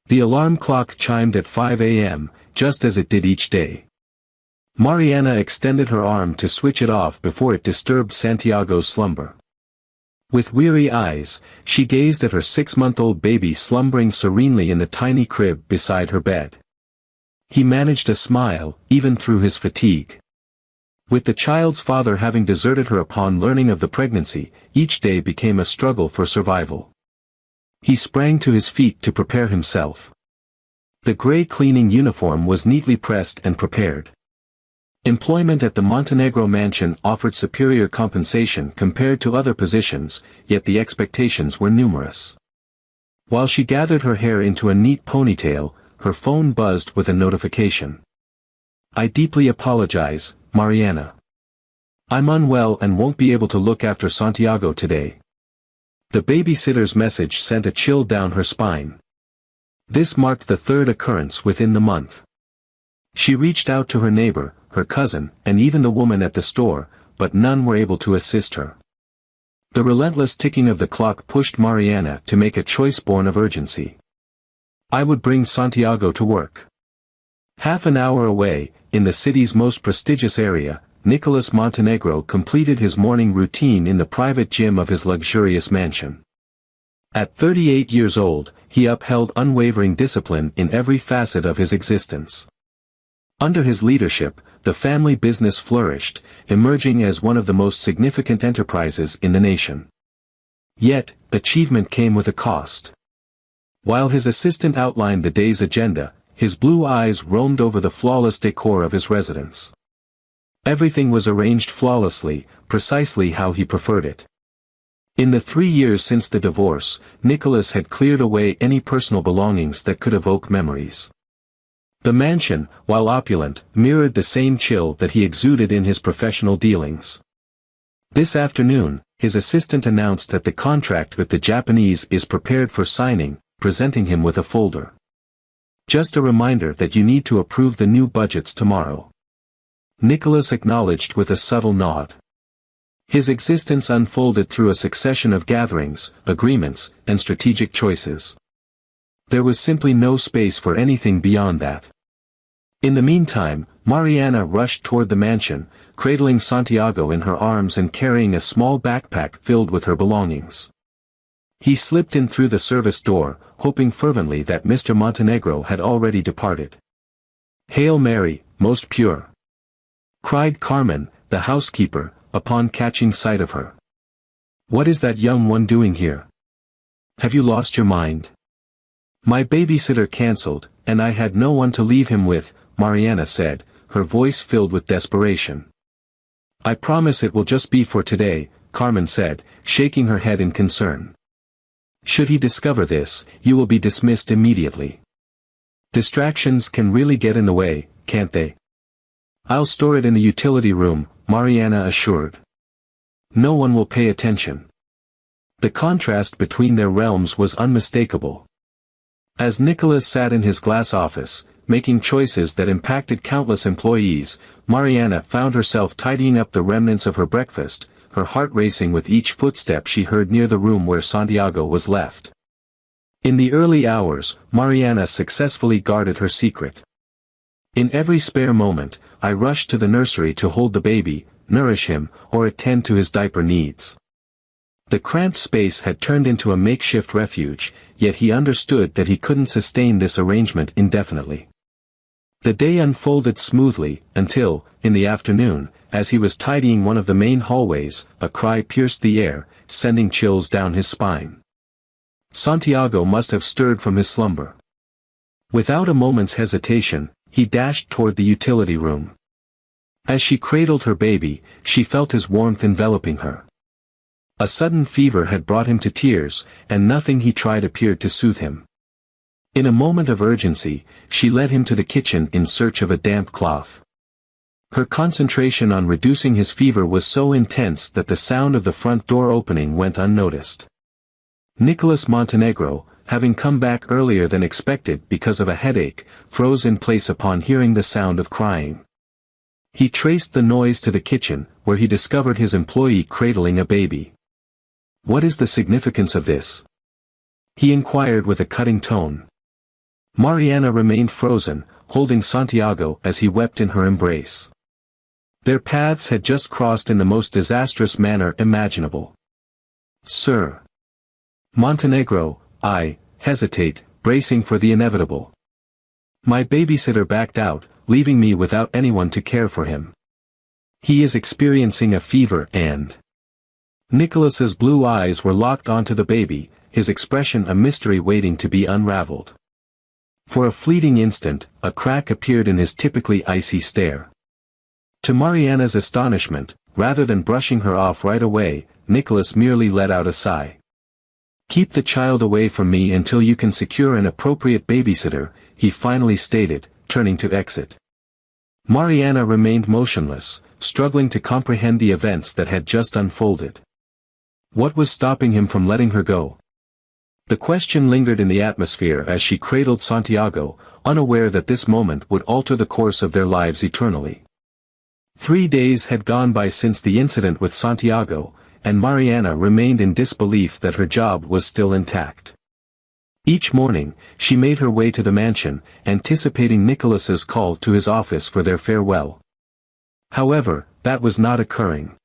The alarm clock chimed at 5 a.m., just as it did each day. Mariana extended her arm to switch it off before it disturbed Santiago's slumber. With weary eyes, she gazed at her 6-month-old baby slumbering serenely in the tiny crib beside her bed. He managed a smile, even through his fatigue. With the child's father having deserted her upon learning of the pregnancy, each day became a struggle for survival. He sprang to his feet to prepare himself. The gray cleaning uniform was neatly pressed and prepared. Employment at the Montenegro mansion offered superior compensation compared to other positions, yet the expectations were numerous. While she gathered her hair into a neat ponytail, her phone buzzed with a notification. "I deeply apologize, Mariana. I'm unwell and won't be able to look after Santiago today." The babysitter's message sent a chill down her spine. This marked the third occurrence within the month. She reached out to her neighbor, her cousin, and even the woman at the store, but none were able to assist her. The relentless ticking of the clock pushed Mariana to make a choice born of urgency. I would bring Santiago to work. Half an hour away, in the city's most prestigious area, Nicholas Montenegro completed his morning routine in the private gym of his luxurious mansion. At 38 years old, he upheld unwavering discipline in every facet of his existence. Under his leadership, the family business flourished, emerging as one of the most significant enterprises in the nation. Yet, achievement came with a cost. While his assistant outlined the day's agenda, his blue eyes roamed over the flawless decor of his residence. Everything was arranged flawlessly, precisely how he preferred it. In the 3 years since the divorce, Nicholas had cleared away any personal belongings that could evoke memories. The mansion, while opulent, mirrored the same chill that he exuded in his professional dealings. This afternoon, his assistant announced that the contract with the Japanese is prepared for signing, presenting him with a folder. "Just a reminder that you need to approve the new budgets tomorrow." Nicholas acknowledged with a subtle nod. His existence unfolded through a succession of gatherings, agreements, and strategic choices. There was simply no space for anything beyond that. In the meantime, Mariana rushed toward the mansion, cradling Santiago in her arms and carrying a small backpack filled with her belongings. He slipped in through the service door, hoping fervently that Mr. Montenegro had already departed. "Hail Mary, most pure!" cried Carmen, the housekeeper, upon catching sight of her. "What is that young one doing here? Have you lost your mind?" "My babysitter cancelled, and I had no one to leave him with," Mariana said, her voice filled with desperation. "I promise it will just be for today," Carmen said, shaking her head in concern. "Should he discover this, you will be dismissed immediately. Distractions can really get in the way, can't they?" "I'll store it in the utility room," Mariana assured. "No one will pay attention." The contrast between their realms was unmistakable. As Nicholas sat in his glass office, making choices that impacted countless employees, Mariana found herself tidying up the remnants of her breakfast, her heart racing with each footstep she heard near the room where Santiago was left. In the early hours, Mariana successfully guarded her secret. "In every spare moment, I rushed to the nursery to hold the baby, nourish him, or attend to his diaper needs." The cramped space had turned into a makeshift refuge, yet he understood that he couldn't sustain this arrangement indefinitely. The day unfolded smoothly, until, in the afternoon, as he was tidying one of the main hallways, a cry pierced the air, sending chills down his spine. Santiago must have stirred from his slumber. Without a moment's hesitation, he dashed toward the utility room. As she cradled her baby, she felt his warmth enveloping her. A sudden fever had brought him to tears, and nothing he tried appeared to soothe him. In a moment of urgency, she led him to the kitchen in search of a damp cloth. Her concentration on reducing his fever was so intense that the sound of the front door opening went unnoticed. Nicholas Montenegro, having come back earlier than expected because of a headache, froze in place upon hearing the sound of crying. He traced the noise to the kitchen, where he discovered his employee cradling a baby. "What is the significance of this?" he inquired with a cutting tone. Mariana remained frozen, holding Santiago as he wept in her embrace. Their paths had just crossed in the most disastrous manner imaginable. "Sir." Montenegro, I hesitate, bracing for the inevitable. "My babysitter backed out, leaving me without anyone to care for him. He is experiencing a fever and—" Nicholas's blue eyes were locked onto the baby, his expression a mystery waiting to be unraveled. For a fleeting instant, a crack appeared in his typically icy stare. To Mariana's astonishment, rather than brushing her off right away, Nicholas merely let out a sigh. "Keep the child away from me until you can secure an appropriate babysitter," he finally stated, turning to exit. Mariana remained motionless, struggling to comprehend the events that had just unfolded. What was stopping him from letting her go? The question lingered in the atmosphere as she cradled Santiago, unaware that this moment would alter the course of their lives eternally. 3 days had gone by since the incident with Santiago, and Mariana remained in disbelief that her job was still intact. Each morning, she made her way to the mansion, anticipating Nicholas's call to his office for their farewell. However, that was not occurring.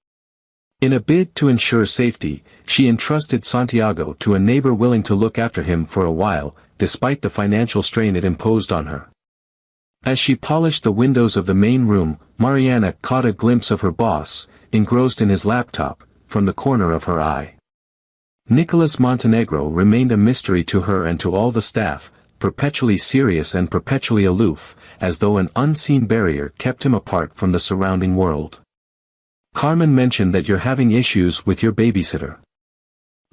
In a bid to ensure safety, she entrusted Santiago to a neighbor willing to look after him for a while, despite the financial strain it imposed on her. As she polished the windows of the main room, Mariana caught a glimpse of her boss, engrossed in his laptop, from the corner of her eye. Nicholas Montenegro remained a mystery to her and to all the staff, perpetually serious and perpetually aloof, as though an unseen barrier kept him apart from the surrounding world. "Carmen mentioned that you're having issues with your babysitter."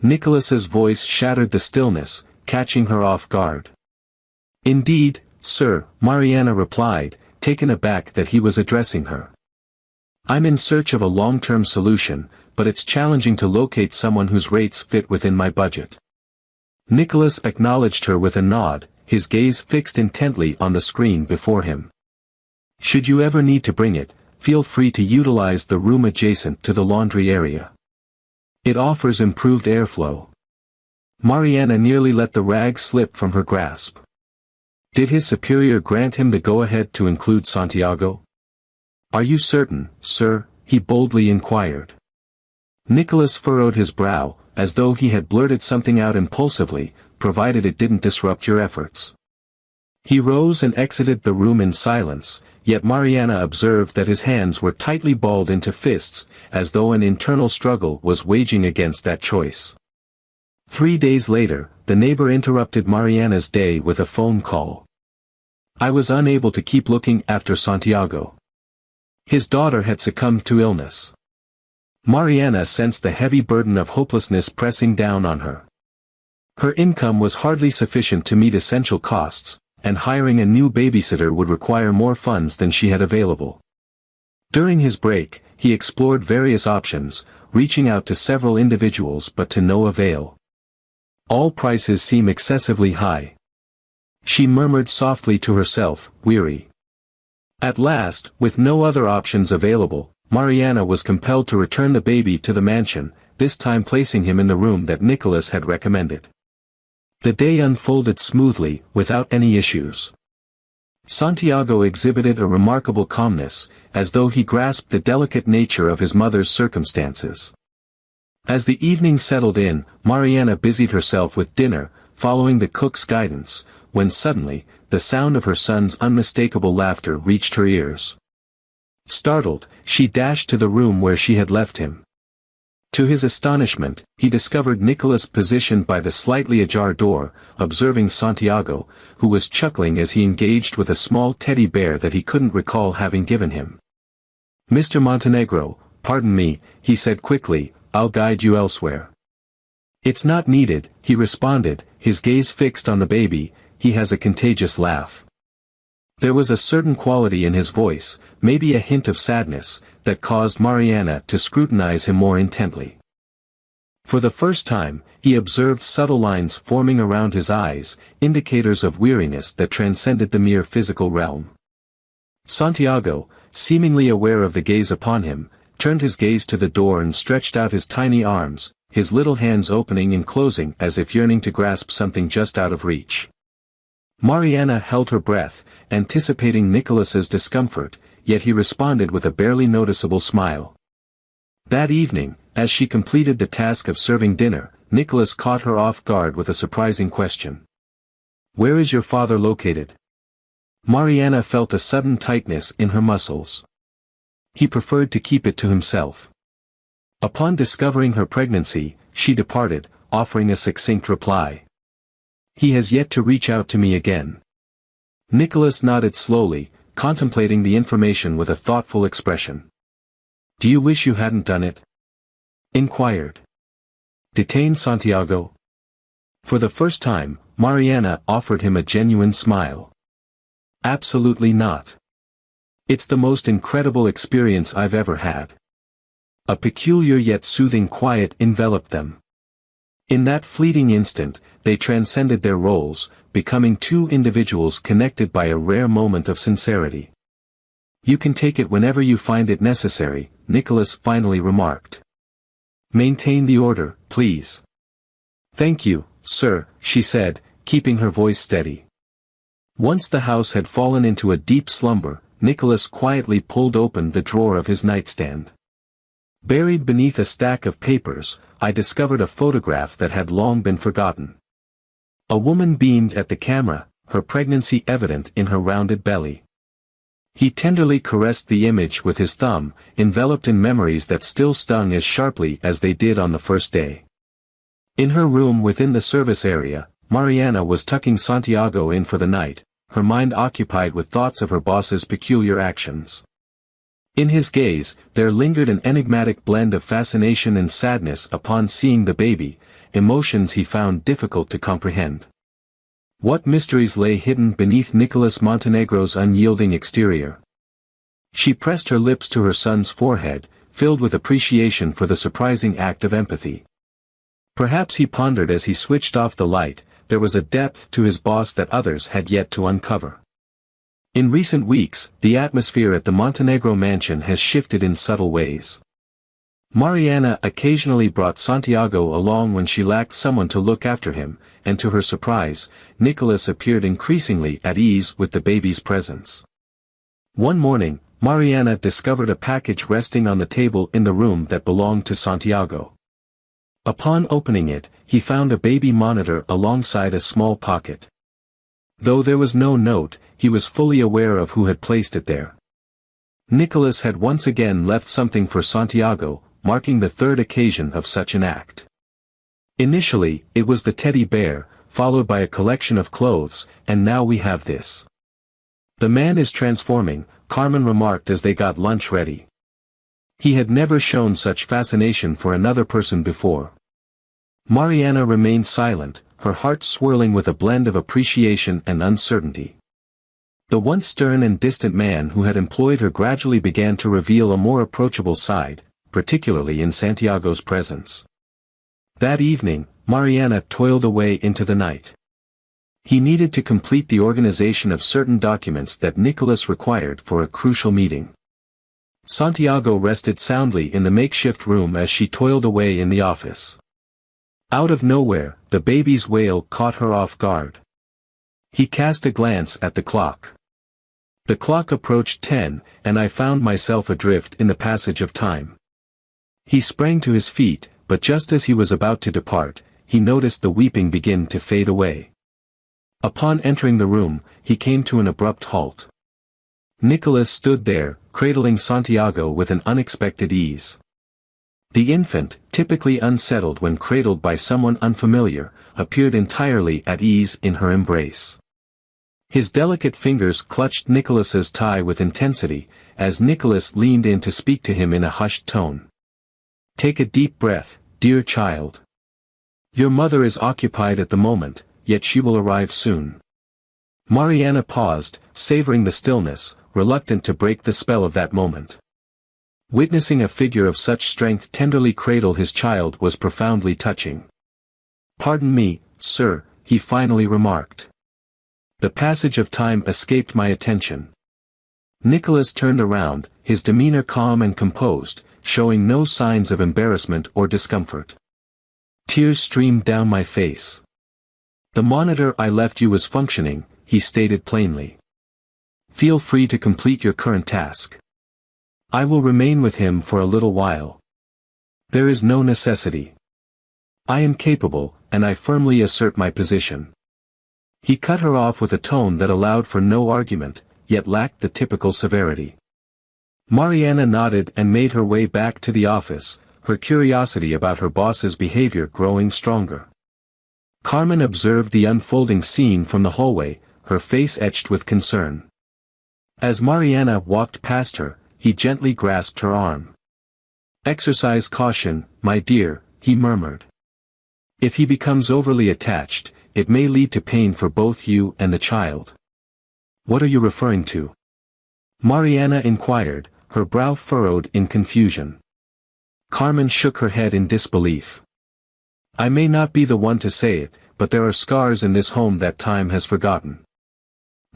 Nicholas's voice shattered the stillness, catching her off guard. "Indeed, sir," Mariana replied, taken aback that he was addressing her. "I'm in search of a long-term solution, but it's challenging to locate someone whose rates fit within my budget." Nicholas acknowledged her with a nod, his gaze fixed intently on the screen before him. "Should you ever need to bring it, feel free to utilize the room adjacent to the laundry area. It offers improved airflow." Mariana nearly let the rag slip from her grasp. Did his superior grant him the go-ahead to include Santiago? "Are you certain, sir?" he boldly inquired. Nicholas furrowed his brow, as though he had blurted something out impulsively, provided it didn't disrupt your efforts. He rose and exited the room in silence, yet Mariana observed that his hands were tightly balled into fists, as though an internal struggle was waging against that choice. 3 days later, the neighbor interrupted Mariana's day with a phone call. "I was unable to keep looking after Santiago. His daughter had succumbed to illness." Mariana sensed the heavy burden of hopelessness pressing down on her. Her income was hardly sufficient to meet essential costs, and hiring a new babysitter would require more funds than she had available. During his break, he explored various options, reaching out to several individuals but to no avail. "All prices seem excessively high," she murmured softly to herself, weary. At last, with no other options available, Mariana was compelled to return the baby to the mansion, this time placing him in the room that Nicholas had recommended. The day unfolded smoothly, without any issues. Santiago exhibited a remarkable calmness, as though he grasped the delicate nature of his mother's circumstances. As the evening settled in, Mariana busied herself with dinner, following the cook's guidance, when suddenly, the sound of her son's unmistakable laughter reached her ears. Startled, she dashed to the room where she had left him. To his astonishment, he discovered Nicholas positioned by the slightly ajar door, observing Santiago, who was chuckling as he engaged with a small teddy bear that he couldn't recall having given him. "Mr. Montenegro, pardon me," he said quickly, "I'll guide you elsewhere." "It's not needed," he responded, his gaze fixed on the baby. "He has a contagious laugh." There was a certain quality in his voice, maybe a hint of sadness, that caused Mariana to scrutinize him more intently. For the first time, he observed subtle lines forming around his eyes, indicators of weariness that transcended the mere physical realm. Santiago, seemingly aware of the gaze upon him, turned his gaze to the door and stretched out his tiny arms, his little hands opening and closing as if yearning to grasp something just out of reach. Mariana held her breath, anticipating Nicholas's discomfort, yet he responded with a barely noticeable smile. That evening, as she completed the task of serving dinner, Nicholas caught her off guard with a surprising question. "Where is your father located?" Mariana felt a sudden tightness in her muscles. He preferred to keep it to himself. Upon discovering her pregnancy, she departed, offering a succinct reply. "He has yet to reach out to me again." Nicholas nodded slowly, contemplating the information with a thoughtful expression. "Do you wish you hadn't done it?" inquired. "Detain Santiago?" For the first time, Mariana offered him a genuine smile. "Absolutely not. It's the most incredible experience I've ever had." A peculiar yet soothing quiet enveloped them. In that fleeting instant, they transcended their roles, becoming two individuals connected by a rare moment of sincerity. "You can take it whenever you find it necessary," Nicholas finally remarked. "Maintain the order, please." "Thank you, sir," she said, keeping her voice steady. Once the house had fallen into a deep slumber, Nicholas quietly pulled open the drawer of his nightstand. Buried beneath a stack of papers, I discovered a photograph that had long been forgotten. A woman beamed at the camera, her pregnancy evident in her rounded belly. He tenderly caressed the image with his thumb, enveloped in memories that still stung as sharply as they did on the first day. In her room within the service area, Mariana was tucking Santiago in for the night, her mind occupied with thoughts of her boss's peculiar actions. In his gaze, there lingered an enigmatic blend of fascination and sadness upon seeing the baby, emotions he found difficult to comprehend. What mysteries lay hidden beneath Nicolas Montenegro's unyielding exterior? She pressed her lips to her son's forehead, filled with appreciation for the surprising act of empathy. Perhaps he pondered as he switched off the light, there was a depth to his boss that others had yet to uncover. In recent weeks, the atmosphere at the Montenegro mansion has shifted in subtle ways. Mariana occasionally brought Santiago along when she lacked someone to look after him, and to her surprise, Nicholas appeared increasingly at ease with the baby's presence. One morning, Mariana discovered a package resting on the table in the room that belonged to Santiago. Upon opening it, he found a baby monitor alongside a small pocket. Though there was no note, he was fully aware of who had placed it there. Nicholas had once again left something for Santiago, marking the third occasion of such an act. Initially, it was the teddy bear, followed by a collection of clothes, and now we have this. "The man is transforming," Carmen remarked as they got lunch ready. He had never shown such fascination for another person before. Mariana remained silent, her heart swirling with a blend of appreciation and uncertainty. The once stern and distant man who had employed her gradually began to reveal a more approachable side, particularly in Santiago's presence. That evening, Mariana toiled away into the night. He needed to complete the organization of certain documents that Nicholas required for a crucial meeting. Santiago rested soundly in the makeshift room as she toiled away in the office. Out of nowhere, the baby's wail caught her off guard. He cast a glance at the clock. The clock approached 10, and I found myself adrift in the passage of time. He sprang to his feet, but just as he was about to depart, he noticed the weeping begin to fade away. Upon entering the room, he came to an abrupt halt. Nicholas stood there, cradling Santiago with an unexpected ease. The infant, typically unsettled when cradled by someone unfamiliar, appeared entirely at ease in her embrace. His delicate fingers clutched Nicholas's tie with intensity, as Nicholas leaned in to speak to him in a hushed tone. "Take a deep breath, dear child. Your mother is occupied at the moment, yet she will arrive soon." Mariana paused, savoring the stillness, reluctant to break the spell of that moment. Witnessing a figure of such strength tenderly cradle his child was profoundly touching. "Pardon me, sir," he finally remarked. "The passage of time escaped my attention." Nicholas turned around, his demeanor calm and composed, showing no signs of embarrassment or discomfort. Tears streamed down my face. "The monitor I left you was functioning," he stated plainly. Feel free to complete your current task. I will remain with him for a little while. There is no necessity. I am capable, and I firmly assert my position. He cut her off with a tone that allowed for no argument, yet lacked the typical severity. Mariana nodded and made her way back to the office, her curiosity about her boss's behavior growing stronger. Carmen observed the unfolding scene from the hallway, her face etched with concern. As Mariana walked past her, he gently grasped her arm. Exercise caution, my dear, he murmured. If he becomes overly attached, it may lead to pain for both you and the child. What are you referring to? Mariana inquired, her brow furrowed in confusion. Carmen shook her head in disbelief. I may not be the one to say it, but there are scars in this home that time has forgotten.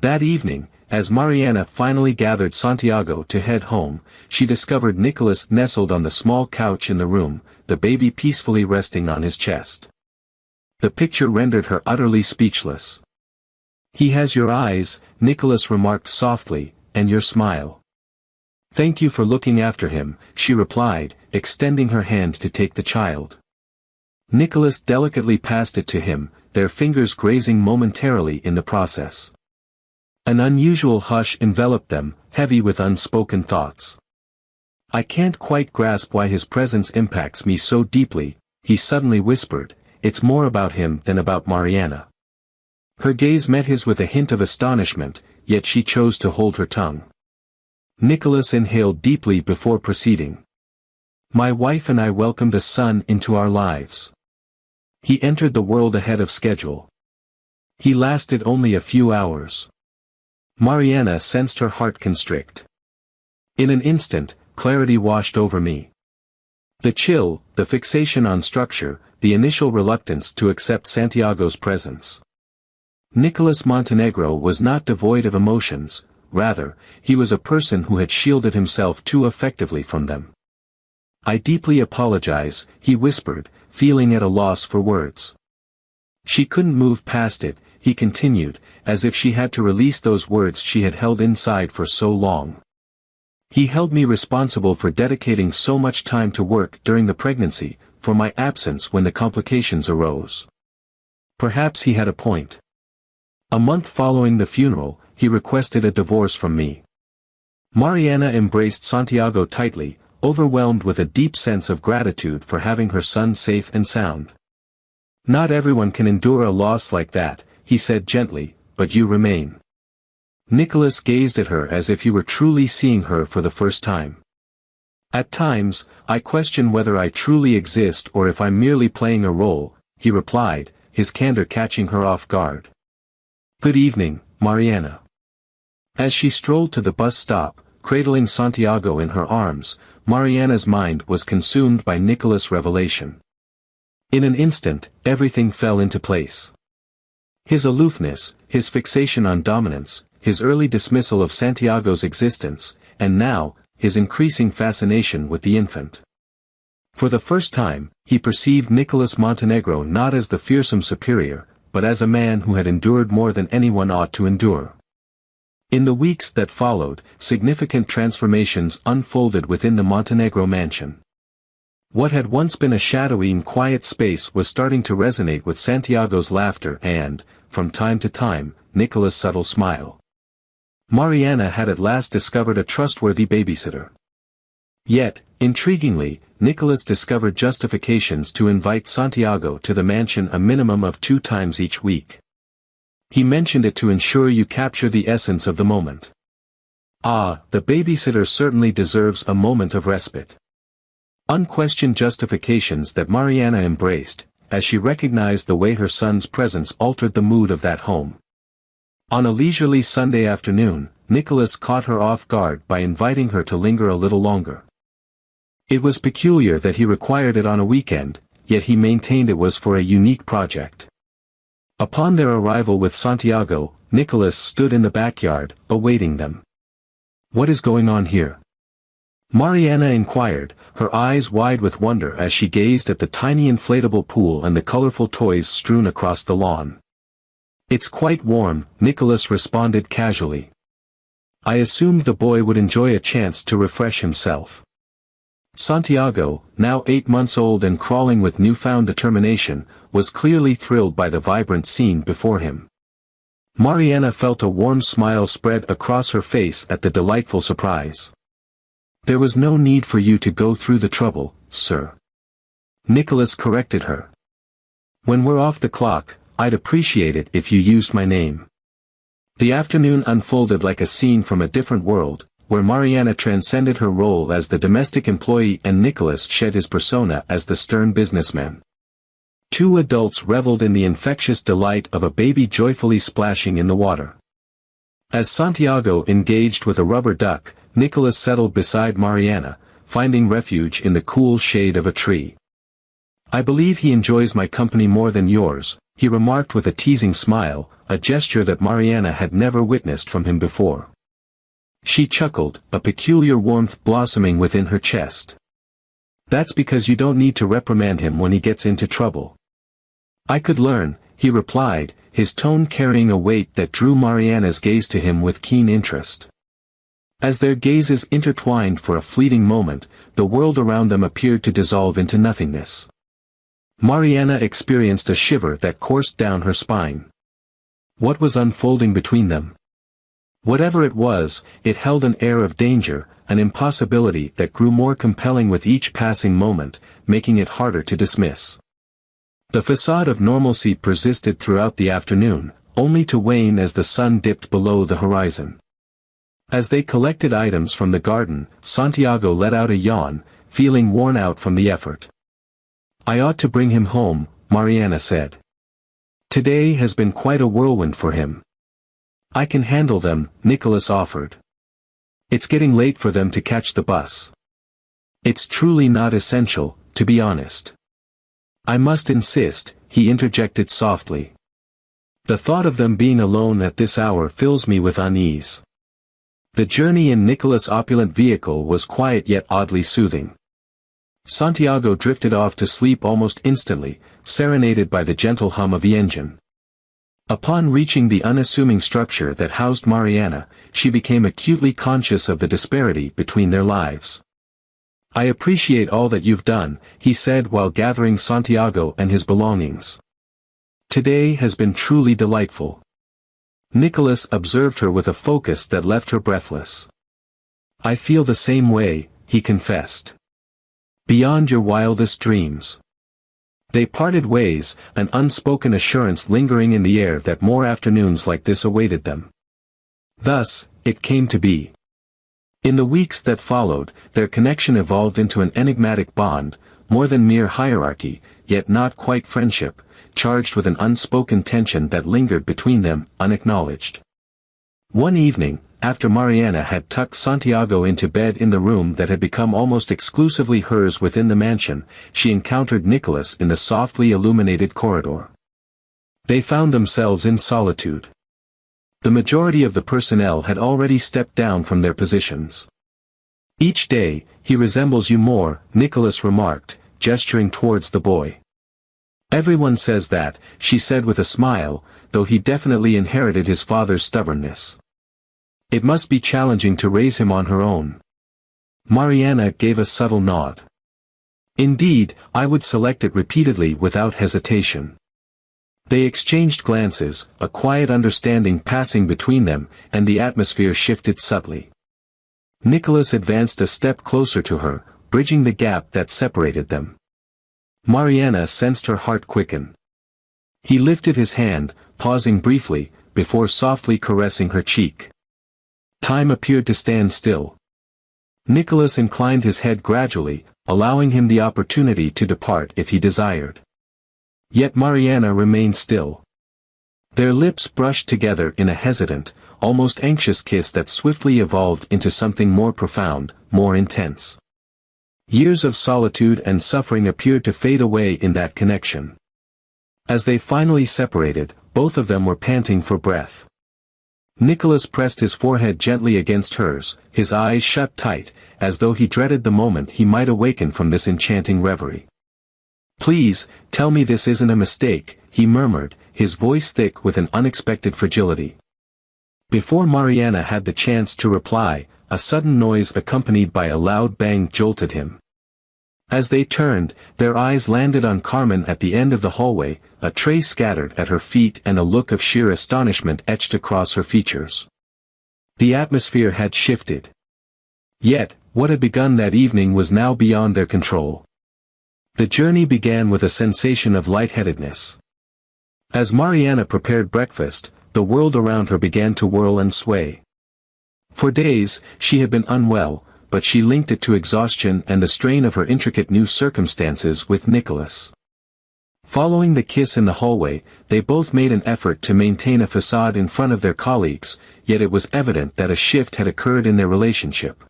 That evening, as Mariana finally gathered Santiago to head home, she discovered Nicholas nestled on the small couch in the room, the baby peacefully resting on his chest. The picture rendered her utterly speechless. He has your eyes, Nicholas remarked softly, and your smile. Thank you for looking after him, she replied, extending her hand to take the child. Nicholas delicately passed it to him, their fingers grazing momentarily in the process. An unusual hush enveloped them, heavy with unspoken thoughts. I can't quite grasp why his presence impacts me so deeply, he suddenly whispered, it's more about him than about Mariana. Her gaze met his with a hint of astonishment, yet she chose to hold her tongue. Nicholas inhaled deeply before proceeding. My wife and I welcomed a son into our lives. He entered the world ahead of schedule. He lasted only a few hours. Mariana sensed her heart constrict. In an instant, clarity washed over me. The chill, the fixation on structure, the initial reluctance to accept Santiago's presence. Nicholas Montenegro was not devoid of emotions, rather, he was a person who had shielded himself too effectively from them. I deeply apologize, he whispered, feeling at a loss for words. She couldn't move past it, he continued, as if she had to release those words she had held inside for so long. He held me responsible for dedicating so much time to work during the pregnancy, for my absence when the complications arose. Perhaps he had a point. A month following the funeral, he requested a divorce from me. Mariana embraced Santiago tightly, overwhelmed with a deep sense of gratitude for having her son safe and sound. Not everyone can endure a loss like that, he said gently, but you remain. Nicholas gazed at her as if he were truly seeing her for the first time. At times, I question whether I truly exist or if I'm merely playing a role, he replied, his candor catching her off guard. Good evening, Mariana. As she strolled to the bus stop, cradling Santiago in her arms, Mariana's mind was consumed by Nicholas' revelation. In an instant, everything fell into place. His aloofness, his fixation on dominance, his early dismissal of Santiago's existence, and now, his increasing fascination with the infant. For the first time, he perceived Nicholas Montenegro not as the fearsome superior, but as a man who had endured more than anyone ought to endure. In the weeks that followed, significant transformations unfolded within the Montenegro mansion. What had once been a shadowy and quiet space was starting to resonate with Santiago's laughter and, from time to time, Nicholas' subtle smile. Mariana had at last discovered a trustworthy babysitter. Yet, intriguingly, Nicholas discovered justifications to invite Santiago to the mansion a minimum of 2 times each week. He mentioned it to ensure you capture the essence of the moment. Ah, the babysitter certainly deserves a moment of respite. Unquestioned justifications that Mariana embraced, as she recognized the way her son's presence altered the mood of that home. On a leisurely Sunday afternoon, Nicholas caught her off guard by inviting her to linger a little longer. It was peculiar that he required it on a weekend, yet he maintained it was for a unique project. Upon their arrival with Santiago, Nicholas stood in the backyard, awaiting them. What is going on here? Mariana inquired, her eyes wide with wonder as she gazed at the tiny inflatable pool and the colorful toys strewn across the lawn. It's quite warm, Nicholas responded casually. I assumed the boy would enjoy a chance to refresh himself. Santiago, now 8 months old and crawling with newfound determination, was clearly thrilled by the vibrant scene before him. Mariana felt a warm smile spread across her face at the delightful surprise. There was no need for you to go through the trouble, sir. Nicholas corrected her. When we're off the clock, I'd appreciate it if you used my name. The afternoon unfolded like a scene from a different world, where Mariana transcended her role as the domestic employee and Nicholas shed his persona as the stern businessman. Two adults reveled in the infectious delight of a baby joyfully splashing in the water. As Santiago engaged with a rubber duck, Nicholas settled beside Mariana, finding refuge in the cool shade of a tree. I believe he enjoys my company more than yours, he remarked with a teasing smile, a gesture that Mariana had never witnessed from him before. She chuckled, a peculiar warmth blossoming within her chest. That's because you don't need to reprimand him when he gets into trouble. I could learn, he replied, his tone carrying a weight that drew Mariana's gaze to him with keen interest. As their gazes intertwined for a fleeting moment, the world around them appeared to dissolve into nothingness. Mariana experienced a shiver that coursed down her spine. What was unfolding between them? Whatever it was, it held an air of danger, an impossibility that grew more compelling with each passing moment, making it harder to dismiss. The facade of normalcy persisted throughout the afternoon, only to wane as the sun dipped below the horizon. As they collected items from the garden, Santiago let out a yawn, feeling worn out from the effort. I ought to bring him home, Mariana said. Today has been quite a whirlwind for him. I can handle them, Nicholas offered. It's getting late for them to catch the bus. It's truly not essential, to be honest. I must insist, he interjected softly. The thought of them being alone at this hour fills me with unease. The journey in Nicholas' opulent vehicle was quiet yet oddly soothing. Santiago drifted off to sleep almost instantly, serenaded by the gentle hum of the engine. Upon reaching the unassuming structure that housed Mariana, she became acutely conscious of the disparity between their lives. I appreciate all that you've done, he said while gathering Santiago and his belongings. Today has been truly delightful. Nicholas observed her with a focus that left her breathless. I feel the same way, he confessed. Beyond your wildest dreams. They parted ways, an unspoken assurance lingering in the air that more afternoons like this awaited them. Thus, it came to be. In the weeks that followed, their connection evolved into an enigmatic bond, more than mere hierarchy, yet not quite friendship, charged with an unspoken tension that lingered between them, unacknowledged. One evening, after Mariana had tucked Santiago into bed in the room that had become almost exclusively hers within the mansion, she encountered Nicholas in the softly illuminated corridor. They found themselves in solitude. The majority of the personnel had already stepped down from their positions. Each day, he resembles you more, Nicholas remarked, gesturing towards the boy. Everyone says that, she said with a smile, though he definitely inherited his father's stubbornness. It must be challenging to raise him on her own. Mariana gave a subtle nod. Indeed, I would select it repeatedly without hesitation. They exchanged glances, a quiet understanding passing between them, and the atmosphere shifted subtly. Nicholas advanced a step closer to her, bridging the gap that separated them. Mariana sensed her heart quicken. He lifted his hand, pausing briefly, before softly caressing her cheek. Time appeared to stand still. Nicholas inclined his head gradually, allowing him the opportunity to depart if he desired. Yet Mariana remained still. Their lips brushed together in a hesitant, almost anxious kiss that swiftly evolved into something more profound, more intense. Years of solitude and suffering appeared to fade away in that connection. As they finally separated, both of them were panting for breath. Nicholas pressed his forehead gently against hers, his eyes shut tight, as though he dreaded the moment he might awaken from this enchanting reverie. Please, tell me this isn't a mistake, he murmured, his voice thick with an unexpected fragility. Before Mariana had the chance to reply, a sudden noise accompanied by a loud bang jolted him. As they turned, their eyes landed on Carmen at the end of the hallway, a tray scattered at her feet and a look of sheer astonishment etched across her features. The atmosphere had shifted. Yet, what had begun that evening was now beyond their control. The journey began with a sensation of lightheadedness. As Mariana prepared breakfast, the world around her began to whirl and sway. For days, she had been unwell, but she linked it to exhaustion and the strain of her intricate new circumstances with Nicholas. Following the kiss in the hallway, they both made an effort to maintain a facade in front of their colleagues, yet it was evident that a shift had occurred in their relationship.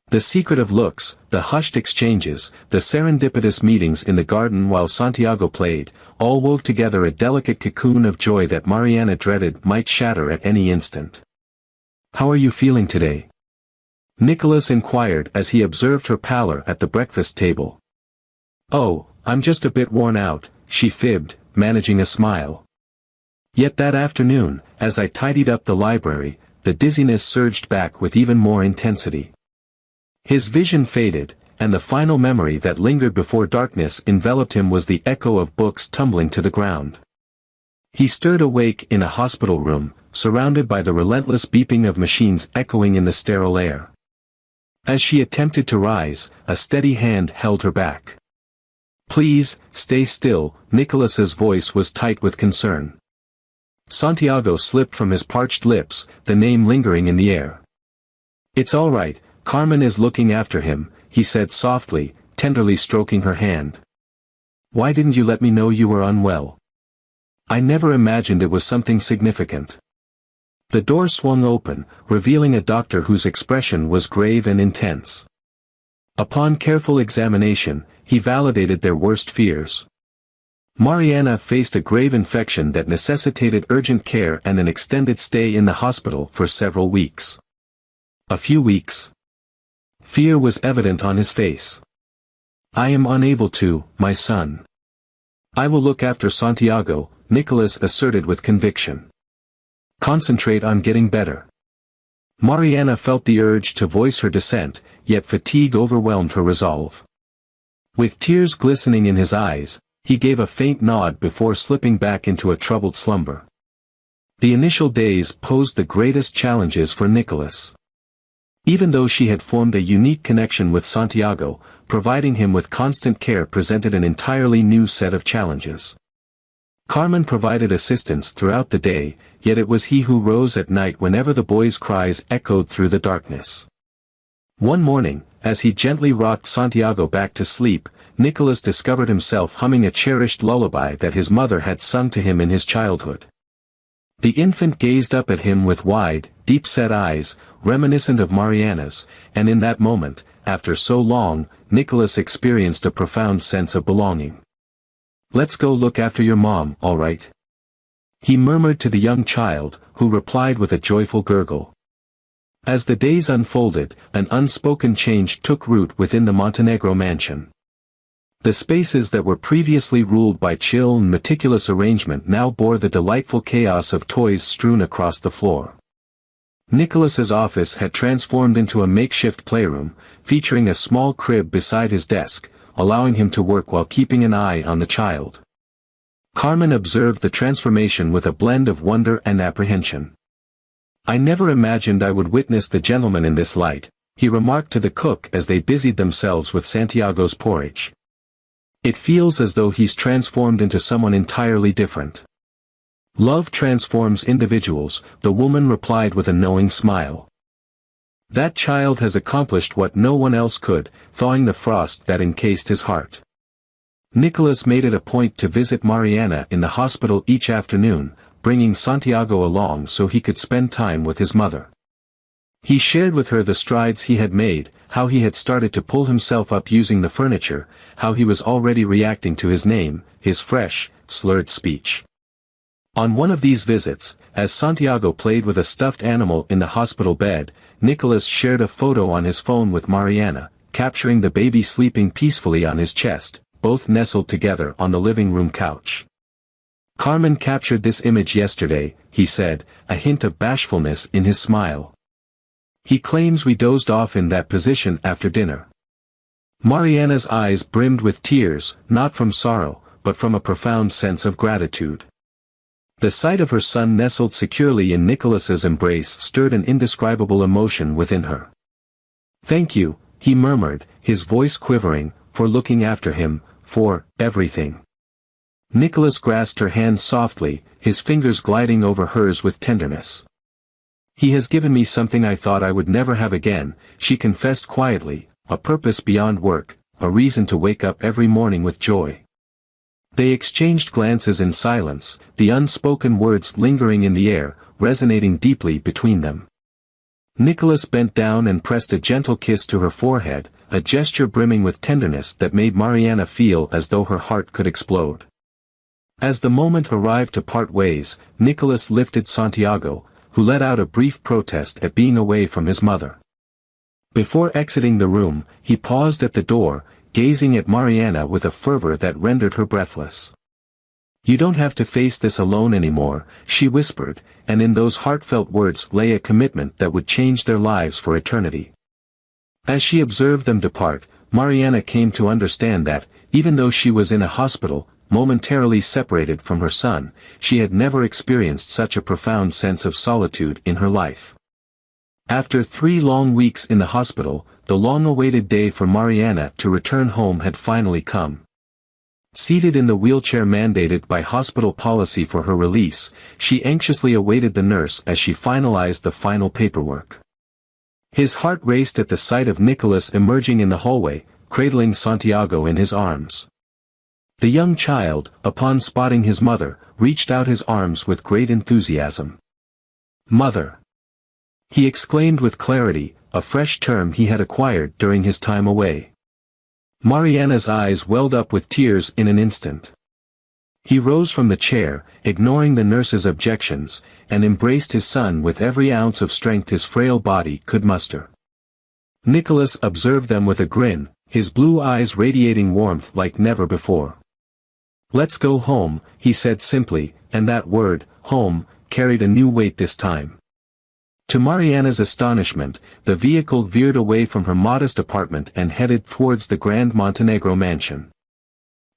The secretive looks, the hushed exchanges, the serendipitous meetings in the garden while Santiago played, all wove together a delicate cocoon of joy that Mariana dreaded might shatter at any instant. "How are you feeling today?" Nicholas inquired as he observed her pallor at the breakfast table. "Oh, I'm just a bit worn out," she fibbed, managing a smile. Yet that afternoon, as I tidied up the library, the dizziness surged back with even more intensity. His vision faded, and the final memory that lingered before darkness enveloped him was the echo of books tumbling to the ground. He stirred awake in a hospital room, surrounded by the relentless beeping of machines echoing in the sterile air. As she attempted to rise, a steady hand held her back. "Please, stay still," Nicholas's voice was tight with concern. Santiago slipped from his parched lips, the name lingering in the air. "It's all right, Carmen is looking after him," he said softly, tenderly stroking her hand. "Why didn't you let me know you were unwell? I never imagined it was something significant." The door swung open, revealing a doctor whose expression was grave and intense. Upon careful examination, he validated their worst fears. Mariana faced a grave infection that necessitated urgent care and an extended stay in the hospital for several weeks. A few weeks. Fear was evident on his face. "I am unable to, my son. I will look after Santiago," Nicholas asserted with conviction. "Concentrate on getting better." Mariana felt the urge to voice her dissent, yet fatigue overwhelmed her resolve. With tears glistening in his eyes, he gave a faint nod before slipping back into a troubled slumber. The initial days posed the greatest challenges for Nicholas. Even though she had formed a unique connection with Santiago, providing him with constant care presented an entirely new set of challenges. Carmen provided assistance throughout the day, yet it was he who rose at night whenever the boy's cries echoed through the darkness. One morning, as he gently rocked Santiago back to sleep, Nicholas discovered himself humming a cherished lullaby that his mother had sung to him in his childhood. The infant gazed up at him with wide, deep-set eyes, reminiscent of Mariana's, and in that moment, after so long, Nicholas experienced a profound sense of belonging. "Let's go look after your mom, all right?" he murmured to the young child, who replied with a joyful gurgle. As the days unfolded, an unspoken change took root within the Montenegro mansion. The spaces that were previously ruled by chill and meticulous arrangement now bore the delightful chaos of toys strewn across the floor. Nicholas's office had transformed into a makeshift playroom, featuring a small crib beside his desk, allowing him to work while keeping an eye on the child. Carmen observed the transformation with a blend of wonder and apprehension. "I never imagined I would witness the gentleman in this light," he remarked to the cook as they busied themselves with Santiago's porridge. "It feels as though he's transformed into someone entirely different." "Love transforms individuals," the woman replied with a knowing smile. "That child has accomplished what no one else could, thawing the frost that encased his heart." Nicholas made it a point to visit Mariana in the hospital each afternoon, bringing Santiago along so he could spend time with his mother. He shared with her the strides he had made, how he had started to pull himself up using the furniture, how he was already reacting to his name, his fresh, slurred speech. On one of these visits, as Santiago played with a stuffed animal in the hospital bed, Nicholas shared a photo on his phone with Mariana, capturing the baby sleeping peacefully on his chest, both nestled together on the living room couch. Carmen captured this image yesterday, he said, a hint of bashfulness in his smile. He claims we dozed off in that position after dinner. Mariana's eyes brimmed with tears, not from sorrow, but from a profound sense of gratitude. The sight of her son nestled securely in Nicholas's embrace stirred an indescribable emotion within her. "Thank you," he murmured, his voice quivering, "for looking after him, for everything." Nicholas grasped her hand softly, his fingers gliding over hers with tenderness. "He has given me something I thought I would never have again," she confessed quietly, "a purpose beyond work, a reason to wake up every morning with joy." They exchanged glances in silence, the unspoken words lingering in the air, resonating deeply between them. Nicholas bent down and pressed a gentle kiss to her forehead, a gesture brimming with tenderness that made Mariana feel as though her heart could explode. As the moment arrived to part ways, Nicholas lifted Santiago, who let out a brief protest at being away from his mother. Before exiting the room, he paused at the door, gazing at Mariana with a fervor that rendered her breathless. "You don't have to face this alone anymore," she whispered, and in those heartfelt words lay a commitment that would change their lives for eternity. As she observed them depart, Mariana came to understand that, even though she was in a hospital, momentarily separated from her son, she had never experienced such a profound sense of solitude in her life. After 3 long weeks in the hospital, the long-awaited day for Mariana to return home had finally come. Seated in the wheelchair mandated by hospital policy for her release, she anxiously awaited the nurse as she finalized the final paperwork. His heart raced at the sight of Nicholas emerging in the hallway, cradling Santiago in his arms. The young child, upon spotting his mother, reached out his arms with great enthusiasm. "Mother!" he exclaimed with clarity, a fresh term he had acquired during his time away. Mariana's eyes welled up with tears in an instant. He rose from the chair, ignoring the nurse's objections, and embraced his son with every ounce of strength his frail body could muster. Nicholas observed them with a grin, his blue eyes radiating warmth like never before. "Let's go home," he said simply, and that word, home, carried a new weight this time. To Mariana's astonishment, the vehicle veered away from her modest apartment and headed towards the Grand Montenegro mansion.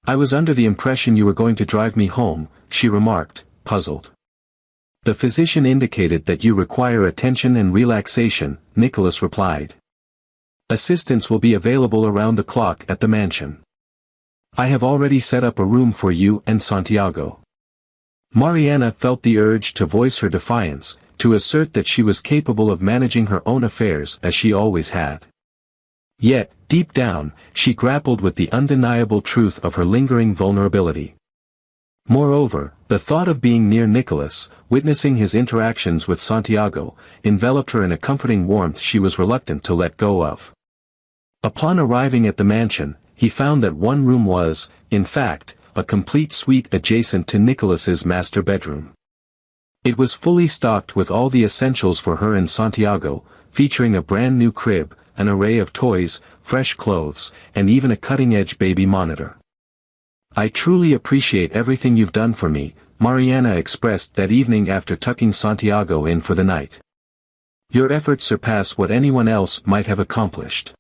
"I was under the impression you were going to drive me home," she remarked, puzzled. "The physician indicated that you require attention and relaxation," Nicholas replied. "Assistance will be available around the clock at the mansion. I have already set up a room for you and Santiago." Mariana felt the urge to voice her defiance, to assert that she was capable of managing her own affairs as she always had. Yet, deep down, she grappled with the undeniable truth of her lingering vulnerability. Moreover, the thought of being near Nicholas, witnessing his interactions with Santiago, enveloped her in a comforting warmth she was reluctant to let go of. Upon arriving at the mansion, he found that one room was, in fact, a complete suite adjacent to Nicholas's master bedroom. It was fully stocked with all the essentials for her and Santiago, featuring a brand new crib, an array of toys, fresh clothes, and even a cutting-edge baby monitor. "I truly appreciate everything you've done for me," Mariana expressed that evening after tucking Santiago in for the night. "Your efforts surpass what anyone else might have accomplished."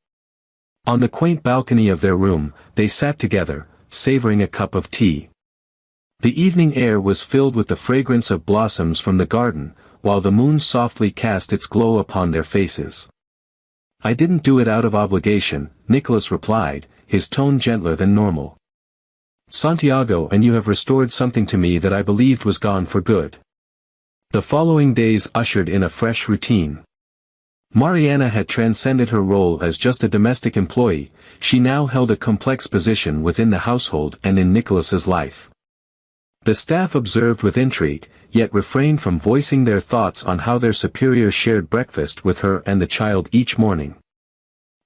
On the quaint balcony of their room, they sat together, savoring a cup of tea. The evening air was filled with the fragrance of blossoms from the garden, while the moon softly cast its glow upon their faces. "I didn't do it out of obligation," Nicholas replied, his tone gentler than normal. "Santiago and you have restored something to me that I believed was gone for good." The following days ushered in a fresh routine. Mariana had transcended her role as just a domestic employee, she now held a complex position within the household and in Nicholas's life. The staff observed with intrigue, yet refrained from voicing their thoughts on how their superior shared breakfast with her and the child each morning.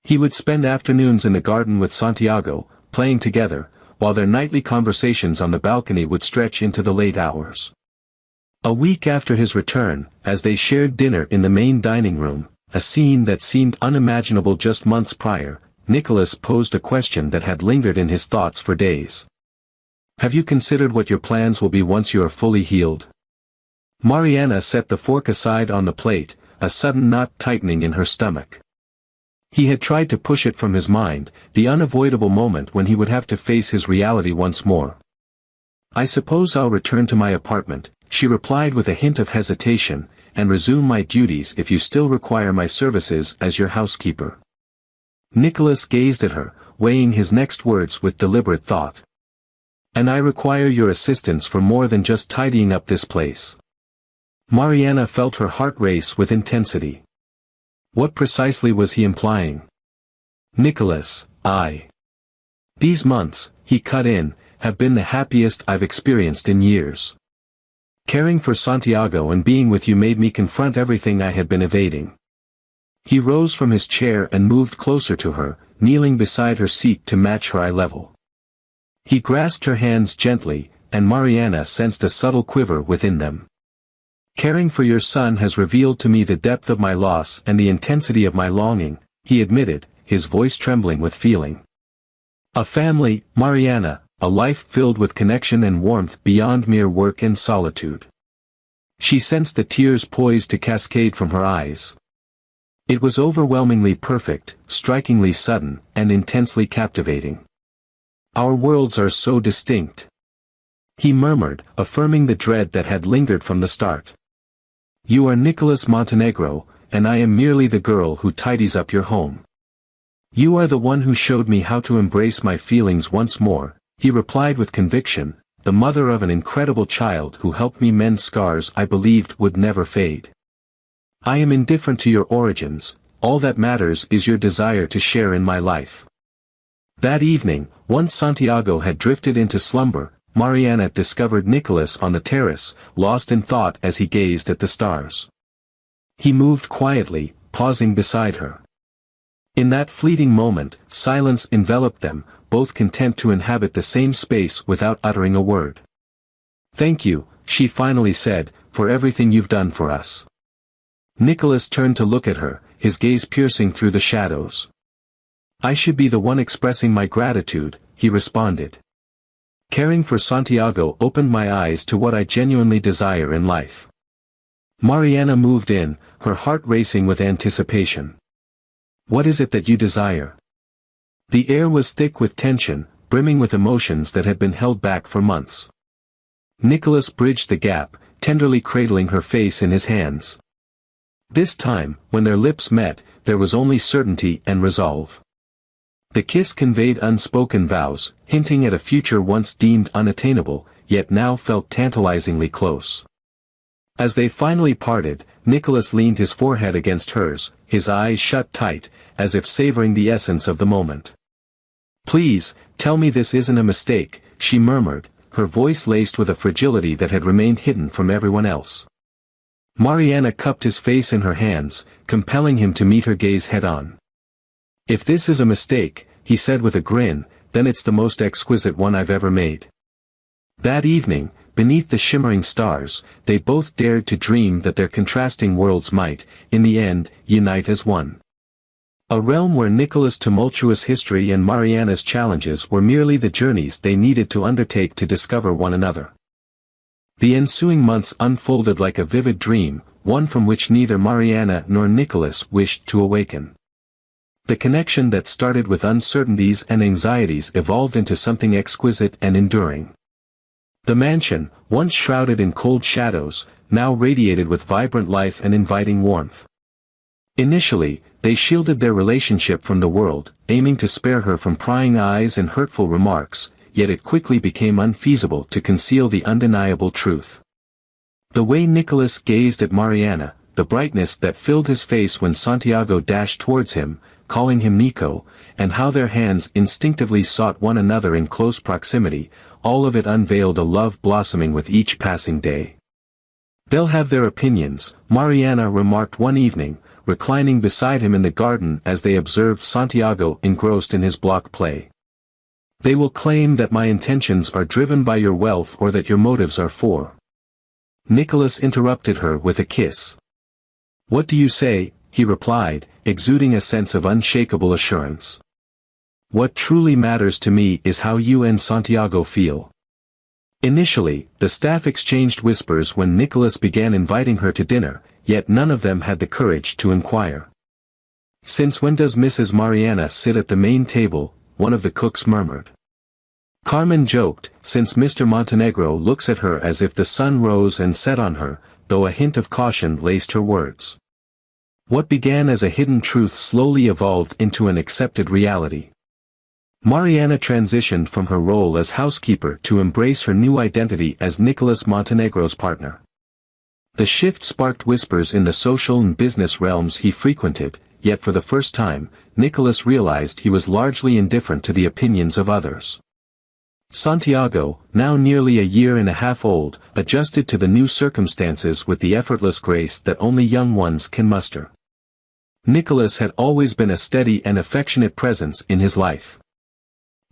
He would spend afternoons in the garden with Santiago, playing together, while their nightly conversations on the balcony would stretch into the late hours. A week after his return, as they shared dinner in the main dining room, a scene that seemed unimaginable just months prior, Nicholas posed a question that had lingered in his thoughts for days. Have you considered what your plans will be once you are fully healed? Mariana set the fork aside on the plate, a sudden knot tightening in her stomach. He had tried to push it from his mind, the unavoidable moment when he would have to face his reality once more. I suppose I'll return to my apartment, she replied with a hint of hesitation, and resume my duties if you still require my services as your housekeeper. Nicholas gazed at her, weighing his next words with deliberate thought. And I require your assistance for more than just tidying up this place. Mariana felt her heart race with intensity. What precisely was he implying? Nicholas, These months, he cut in, have been the happiest I've experienced in years. Caring for Santiago and being with you made me confront everything I had been evading. He rose from his chair and moved closer to her, kneeling beside her seat to match her eye level. He grasped her hands gently, and Mariana sensed a subtle quiver within them. Caring for your son has revealed to me the depth of my loss and the intensity of my longing, he admitted, his voice trembling with feeling. A family, Mariana, a life filled with connection and warmth beyond mere work and solitude. She sensed the tears poised to cascade from her eyes. It was overwhelmingly perfect, strikingly sudden, and intensely captivating. Our worlds are so distinct. He murmured, affirming the dread that had lingered from the start. You are Nicholas Montenegro, and I am merely the girl who tidies up your home. You are the one who showed me how to embrace my feelings once more, he replied with conviction, the mother of an incredible child who helped me mend scars I believed would never fade. I am indifferent to your origins, all that matters is your desire to share in my life. That evening, once Santiago had drifted into slumber, Mariana discovered Nicholas on the terrace, lost in thought as he gazed at the stars. He moved quietly, pausing beside her. In that fleeting moment, silence enveloped them, both content to inhabit the same space without uttering a word. Thank you, she finally said, for everything you've done for us. Nicholas turned to look at her, his gaze piercing through the shadows. I should be the one expressing my gratitude, he responded. Caring for Santiago opened my eyes to what I genuinely desire in life. Mariana moved in, her heart racing with anticipation. What is it that you desire? The air was thick with tension, brimming with emotions that had been held back for months. Nicholas bridged the gap, tenderly cradling her face in his hands. This time, when their lips met, there was only certainty and resolve. The kiss conveyed unspoken vows, hinting at a future once deemed unattainable, yet now felt tantalizingly close. As they finally parted, Nicholas leaned his forehead against hers, his eyes shut tight, as if savoring the essence of the moment. Please, tell me this isn't a mistake, she murmured, her voice laced with a fragility that had remained hidden from everyone else. Mariana cupped his face in her hands, compelling him to meet her gaze head-on. If this is a mistake, he said with a grin, then it's the most exquisite one I've ever made. That evening, beneath the shimmering stars, they both dared to dream that their contrasting worlds might, in the end, unite as one. A realm where Nicholas' tumultuous history and Mariana's challenges were merely the journeys they needed to undertake to discover one another. The ensuing months unfolded like a vivid dream, one from which neither Mariana nor Nicholas wished to awaken. The connection that started with uncertainties and anxieties evolved into something exquisite and enduring. The mansion, once shrouded in cold shadows, now radiated with vibrant life and inviting warmth. Initially, they shielded their relationship from the world, aiming to spare her from prying eyes and hurtful remarks, yet it quickly became unfeasible to conceal the undeniable truth. The way Nicholas gazed at Mariana, the brightness that filled his face when Santiago dashed towards him, calling him Nico, and how their hands instinctively sought one another in close proximity, all of it unveiled a love blossoming with each passing day. They'll have their opinions, Mariana remarked one evening, reclining beside him in the garden as they observed Santiago engrossed in his block play. They will claim that my intentions are driven by your wealth or that your motives are for. Nicholas interrupted her with a kiss. What do you say? He replied, exuding a sense of unshakable assurance. What truly matters to me is how you and Santiago feel. Initially, the staff exchanged whispers when Nicholas began inviting her to dinner, yet none of them had the courage to inquire. "Since when does Mrs. Mariana sit at the main table?" one of the cooks murmured. Carmen joked, "Since Mr. Montenegro looks at her as if the sun rose and set on her," though a hint of caution laced her words. What began as a hidden truth slowly evolved into an accepted reality. Mariana transitioned from her role as housekeeper to embrace her new identity as Nicholas Montenegro's partner. The shift sparked whispers in the social and business realms he frequented, yet for the first time, Nicholas realized he was largely indifferent to the opinions of others. Santiago, now nearly a year and a half old, adjusted to the new circumstances with the effortless grace that only young ones can muster. Nicholas had always been a steady and affectionate presence in his life.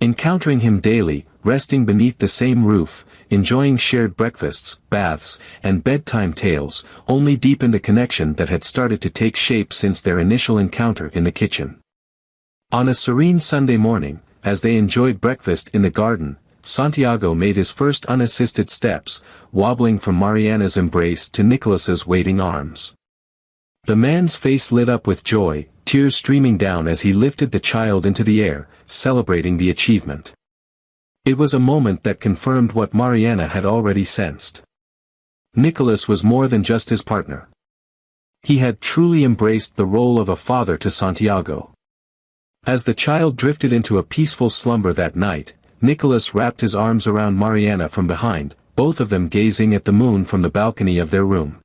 Encountering him daily, resting beneath the same roof, enjoying shared breakfasts, baths, and bedtime tales, only deepened a connection that had started to take shape since their initial encounter in the kitchen. On a serene Sunday morning, as they enjoyed breakfast in the garden, Santiago made his first unassisted steps, wobbling from Mariana's embrace to Nicholas's waiting arms. The man's face lit up with joy, tears streaming down as he lifted the child into the air, celebrating the achievement. It was a moment that confirmed what Mariana had already sensed. Nicholas was more than just his partner. He had truly embraced the role of a father to Santiago. As the child drifted into a peaceful slumber that night, Nicholas wrapped his arms around Mariana from behind, both of them gazing at the moon from the balcony of their room.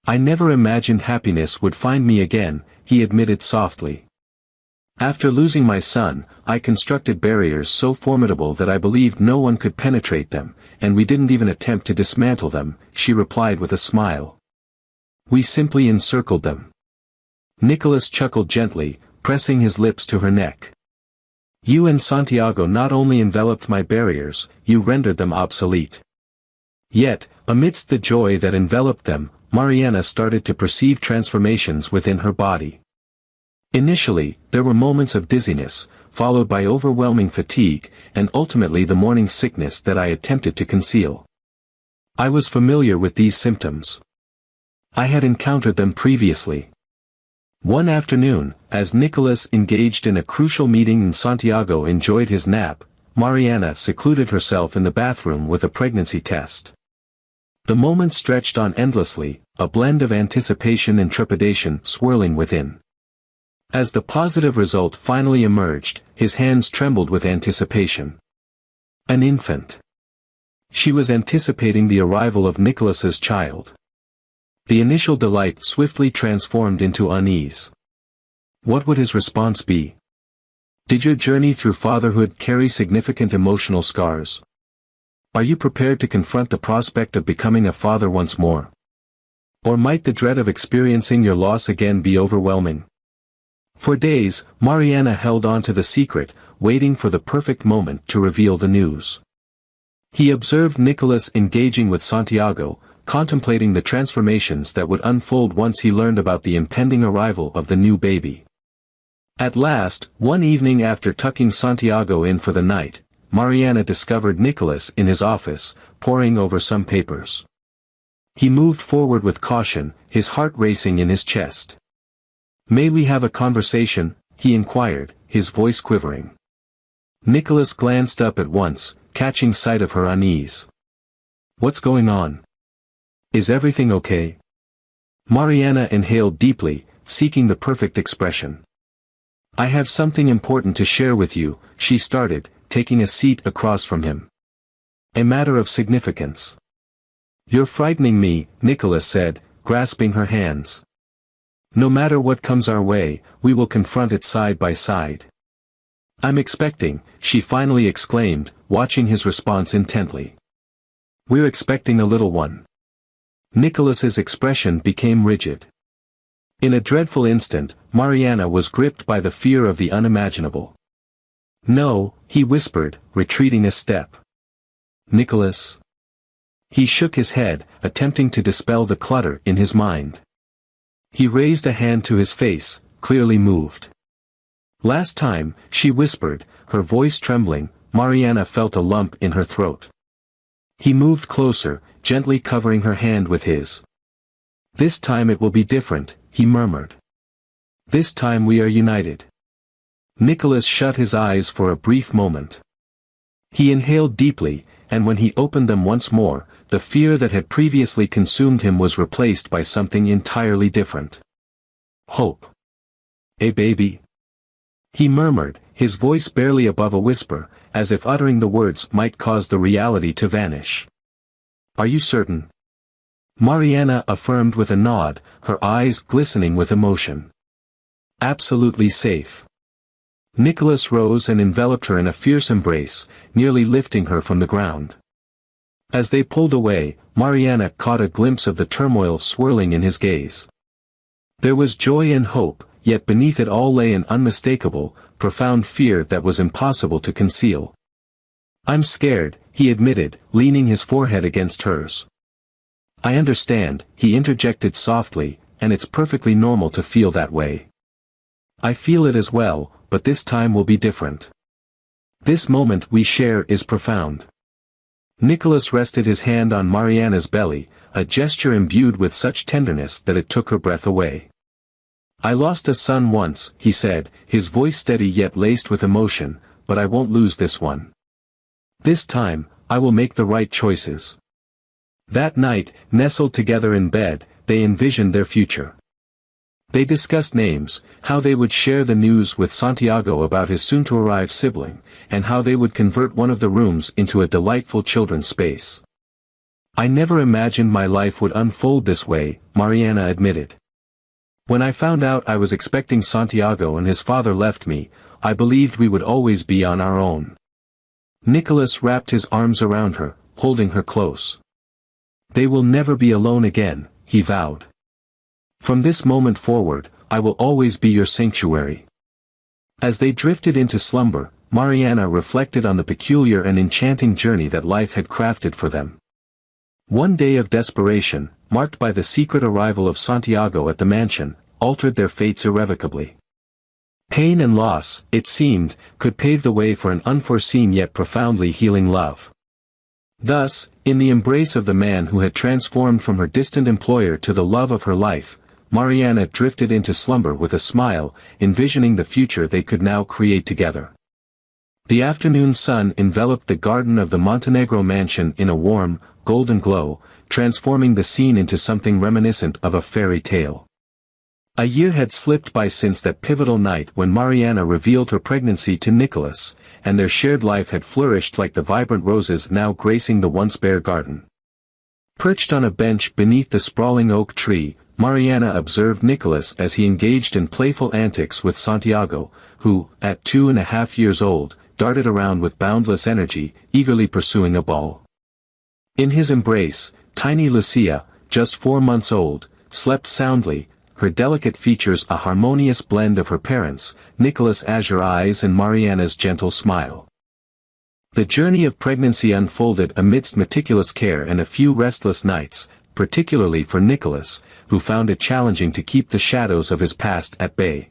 "I never imagined happiness would find me again," he admitted softly. "After losing my son, I constructed barriers so formidable that I believed no one could penetrate them, and we didn't even attempt to dismantle them," she replied with a smile. "We simply encircled them." Nicholas chuckled gently, pressing his lips to her neck. "You and Santiago not only enveloped my barriers, you rendered them obsolete." Yet, amidst the joy that enveloped them, Mariana started to perceive transformations within her body. Initially, there were moments of dizziness, followed by overwhelming fatigue, and ultimately the morning sickness that I attempted to conceal. I was familiar with these symptoms. I had encountered them previously. One afternoon, as Nicholas engaged in a crucial meeting and Santiago enjoyed his nap, Mariana secluded herself in the bathroom with a pregnancy test. The moment stretched on endlessly, a blend of anticipation and trepidation swirling within. As the positive result finally emerged, his hands trembled with anticipation. An infant. She was anticipating the arrival of Nicholas's child. The initial delight swiftly transformed into unease. What would his response be? Did your journey through fatherhood carry significant emotional scars? Are you prepared to confront the prospect of becoming a father once more? Or might the dread of experiencing your loss again be overwhelming? For days, Mariana held on to the secret, waiting for the perfect moment to reveal the news. He observed Nicholas engaging with Santiago, contemplating the transformations that would unfold once he learned about the impending arrival of the new baby. At last, one evening after tucking Santiago in for the night, Mariana discovered Nicholas in his office, poring over some papers. He moved forward with caution, his heart racing in his chest. "May we have a conversation?" he inquired, his voice quivering. Nicholas glanced up at once, catching sight of her unease. "What's going on? Is everything okay?" Mariana inhaled deeply, seeking the perfect expression. "I have something important to share with you," she started, taking a seat across from him. "A matter of significance." "You're frightening me," Nicholas said, grasping her hands. "No matter what comes our way, we will confront it side by side." "I'm expecting," she finally exclaimed, watching his response intently. "We're expecting a little one." Nicholas's expression became rigid. In a dreadful instant, Mariana was gripped by the fear of the unimaginable. "No," he whispered, retreating a step. "Nicholas?" He shook his head, attempting to dispel the clutter in his mind. He raised a hand to his face, clearly moved. "Last time," she whispered, her voice trembling, Mariana felt a lump in her throat. He moved closer, gently covering her hand with his. "This time it will be different," he murmured. "This time we are united." Nicholas shut his eyes for a brief moment. He inhaled deeply, and when he opened them once more, the fear that had previously consumed him was replaced by something entirely different. Hope. "A baby?" he murmured, his voice barely above a whisper, as if uttering the words might cause the reality to vanish. "Are you certain?" Mariana affirmed with a nod, her eyes glistening with emotion. "Absolutely safe." Nicholas rose and enveloped her in a fierce embrace, nearly lifting her from the ground. As they pulled away, Mariana caught a glimpse of the turmoil swirling in his gaze. There was joy and hope, yet beneath it all lay an unmistakable, profound fear that was impossible to conceal. "I'm scared," he admitted, leaning his forehead against hers. "I understand," he interjected softly, "and it's perfectly normal to feel that way. I feel it as well, but this time will be different. This moment we share is profound." Nicholas rested his hand on Mariana's belly, a gesture imbued with such tenderness that it took her breath away. "I lost a son once," he said, his voice steady yet laced with emotion, "but I won't lose this one. This time, I will make the right choices." That night, nestled together in bed, they envisioned their future. They discussed names, how they would share the news with Santiago about his soon-to-arrive sibling, and how they would convert one of the rooms into a delightful children's space. "I never imagined my life would unfold this way," Mariana admitted. "When I found out I was expecting Santiago and his father left me, I believed we would always be on our own." Nicholas wrapped his arms around her, holding her close. "They will never be alone again," he vowed. "From this moment forward, I will always be your sanctuary." As they drifted into slumber, Mariana reflected on the peculiar and enchanting journey that life had crafted for them. One day of desperation, marked by the secret arrival of Santiago at the mansion, altered their fates irrevocably. Pain and loss, it seemed, could pave the way for an unforeseen yet profoundly healing love. Thus, in the embrace of the man who had transformed from her distant employer to the love of her life, Mariana drifted into slumber with a smile, envisioning the future they could now create together. The afternoon sun enveloped the garden of the Montenegro mansion in a warm, golden glow, transforming the scene into something reminiscent of a fairy tale. A year had slipped by since that pivotal night when Mariana revealed her pregnancy to Nicholas, and their shared life had flourished like the vibrant roses now gracing the once bare garden. Perched on a bench beneath the sprawling oak tree, Mariana observed Nicholas as he engaged in playful antics with Santiago, who, at 2.5 years old, darted around with boundless energy, eagerly pursuing a ball. In his embrace, tiny Lucia, just 4 months old, slept soundly, her delicate features a harmonious blend of her parents', Nicholas' azure eyes and Mariana's gentle smile. The journey of pregnancy unfolded amidst meticulous care and a few restless nights, particularly for Nicholas, who found it challenging to keep the shadows of his past at bay.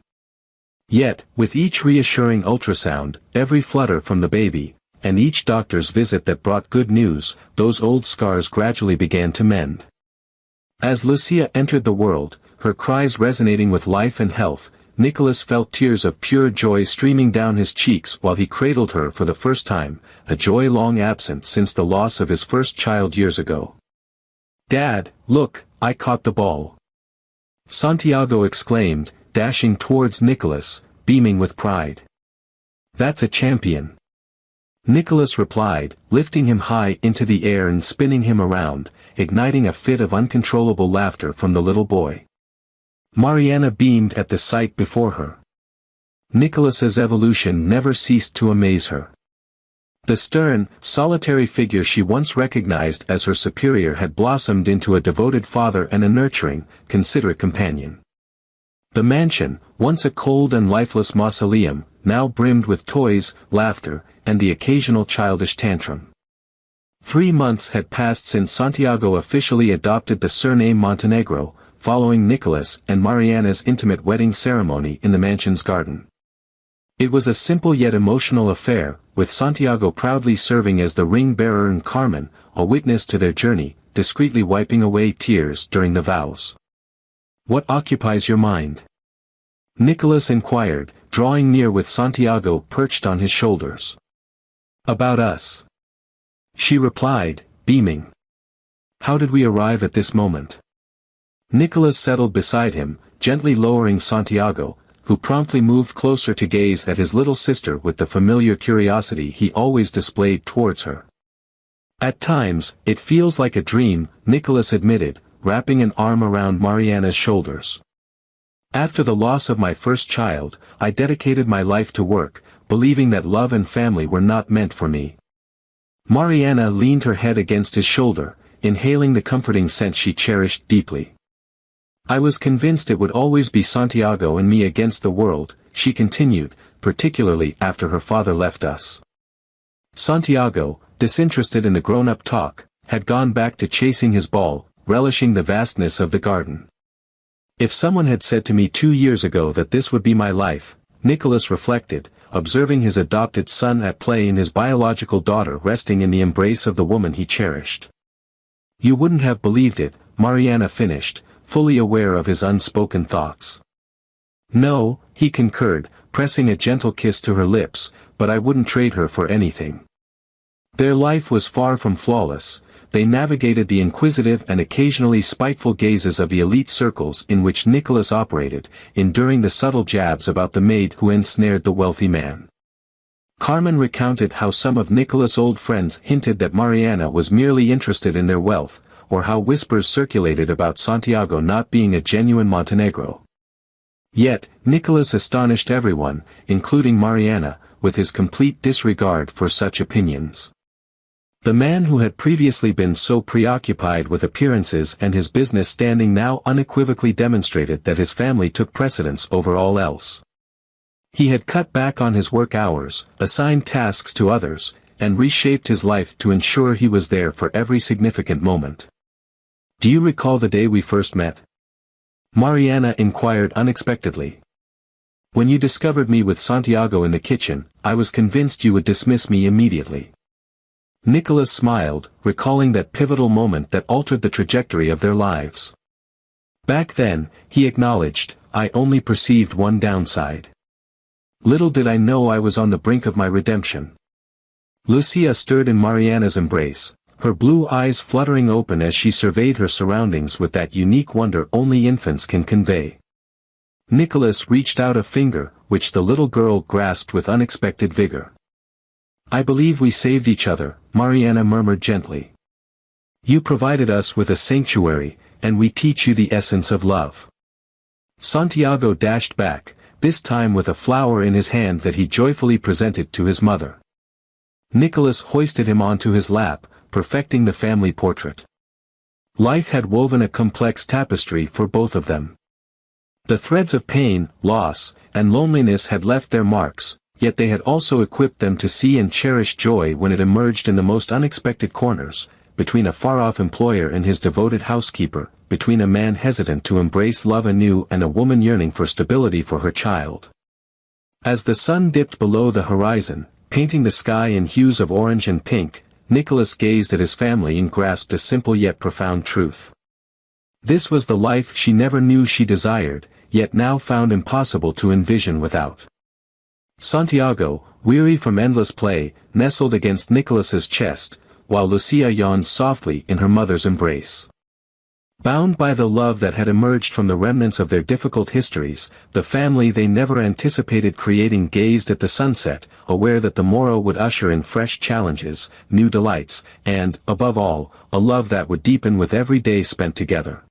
Yet, with each reassuring ultrasound, every flutter from the baby, and each doctor's visit that brought good news, those old scars gradually began to mend. As Lucia entered the world, her cries resonating with life and health, Nicholas felt tears of pure joy streaming down his cheeks while he cradled her for the first time, a joy long absent since the loss of his first child years ago. "Dad, look, I caught the ball!" Santiago exclaimed, dashing towards Nicholas, beaming with pride. "That's a champion!" Nicholas replied, lifting him high into the air and spinning him around, igniting a fit of uncontrollable laughter from the little boy. Mariana beamed at the sight before her. Nicholas's evolution never ceased to amaze her. The stern, solitary figure she once recognized as her superior had blossomed into a devoted father and a nurturing, considerate companion. The mansion, once a cold and lifeless mausoleum, now brimmed with toys, laughter, and the occasional childish tantrum. 3 months had passed since Santiago officially adopted the surname Montenegro, following Nicholas and Mariana's intimate wedding ceremony in the mansion's garden. It was a simple yet emotional affair, with Santiago proudly serving as the ring-bearer and Carmen, a witness to their journey, discreetly wiping away tears during the vows. "What occupies your mind?" Nicholas inquired, drawing near with Santiago perched on his shoulders. "About us," she replied, beaming. "How did we arrive at this moment?" Nicholas settled beside him, gently lowering Santiago, who promptly moved closer to gaze at his little sister with the familiar curiosity he always displayed towards her. "At times, it feels like a dream," Nicholas admitted, wrapping an arm around Mariana's shoulders. "After the loss of my first child, I dedicated my life to work, believing that love and family were not meant for me." Mariana leaned her head against his shoulder, inhaling the comforting scent she cherished deeply. "I was convinced it would always be Santiago and me against the world," she continued, "particularly after her father left us." Santiago, disinterested in the grown-up talk, had gone back to chasing his ball, relishing the vastness of the garden. "If someone had said to me 2 years ago that this would be my life," Nicholas reflected, observing his adopted son at play and his biological daughter resting in the embrace of the woman he cherished. "You wouldn't have believed it," Mariana finished, fully aware of his unspoken thoughts. "No," he concurred, pressing a gentle kiss to her lips, "but I wouldn't trade her for anything." Their life was far from flawless. They navigated the inquisitive and occasionally spiteful gazes of the elite circles in which Nicholas operated, enduring the subtle jabs about the maid who ensnared the wealthy man. Carmen recounted how some of Nicholas' old friends hinted that Mariana was merely interested in their wealth, or how whispers circulated about Santiago not being a genuine Montenegro. Yet, Nicholas astonished everyone, including Mariana, with his complete disregard for such opinions. The man who had previously been so preoccupied with appearances and his business standing now unequivocally demonstrated that his family took precedence over all else. He had cut back on his work hours, assigned tasks to others, and reshaped his life to ensure he was there for every significant moment. "Do you recall the day we first met?" Mariana inquired unexpectedly. "When you discovered me with Santiago in the kitchen, I was convinced you would dismiss me immediately." Nicholas smiled, recalling that pivotal moment that altered the trajectory of their lives. "Back then," he acknowledged, "I only perceived one downside. Little did I know I was on the brink of my redemption." Lucia stirred in Mariana's embrace, her blue eyes fluttering open as she surveyed her surroundings with that unique wonder only infants can convey. Nicholas reached out a finger, which the little girl grasped with unexpected vigor. "I believe we saved each other," Mariana murmured gently. "You provided us with a sanctuary, and we teach you the essence of love." Santiago dashed back, this time with a flower in his hand that he joyfully presented to his mother. Nicholas hoisted him onto his lap, perfecting the family portrait. Life had woven a complex tapestry for both of them. The threads of pain, loss, and loneliness had left their marks, yet they had also equipped them to see and cherish joy when it emerged in the most unexpected corners, between a far-off employer and his devoted housekeeper, between a man hesitant to embrace love anew and a woman yearning for stability for her child. As the sun dipped below the horizon, painting the sky in hues of orange and pink, Nicholas gazed at his family and grasped a simple yet profound truth. This was the life she never knew she desired, yet now found impossible to envision without. Santiago, weary from endless play, nestled against Nicholas's chest, while Lucia yawned softly in her mother's embrace. Bound by the love that had emerged from the remnants of their difficult histories, the family they never anticipated creating gazed at the sunset, aware that the morrow would usher in fresh challenges, new delights, and, above all, a love that would deepen with every day spent together.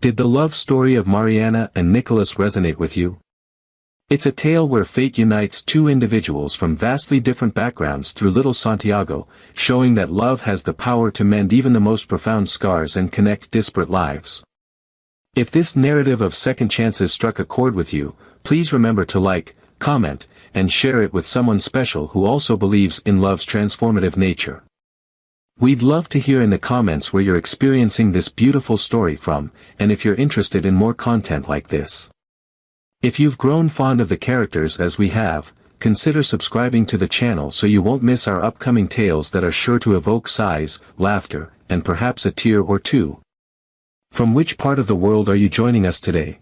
Did the love story of Mariana and Nicholas resonate with you? It's a tale where fate unites two individuals from vastly different backgrounds through little Santiago, showing that love has the power to mend even the most profound scars and connect disparate lives. If this narrative of second chances struck a chord with you, please remember to like, comment, and share it with someone special who also believes in love's transformative nature. We'd love to hear in the comments where you're experiencing this beautiful story from, and if you're interested in more content like this. If you've grown fond of the characters as we have, consider subscribing to the channel so you won't miss our upcoming tales that are sure to evoke sighs, laughter, and perhaps a tear or two. From which part of the world are you joining us today?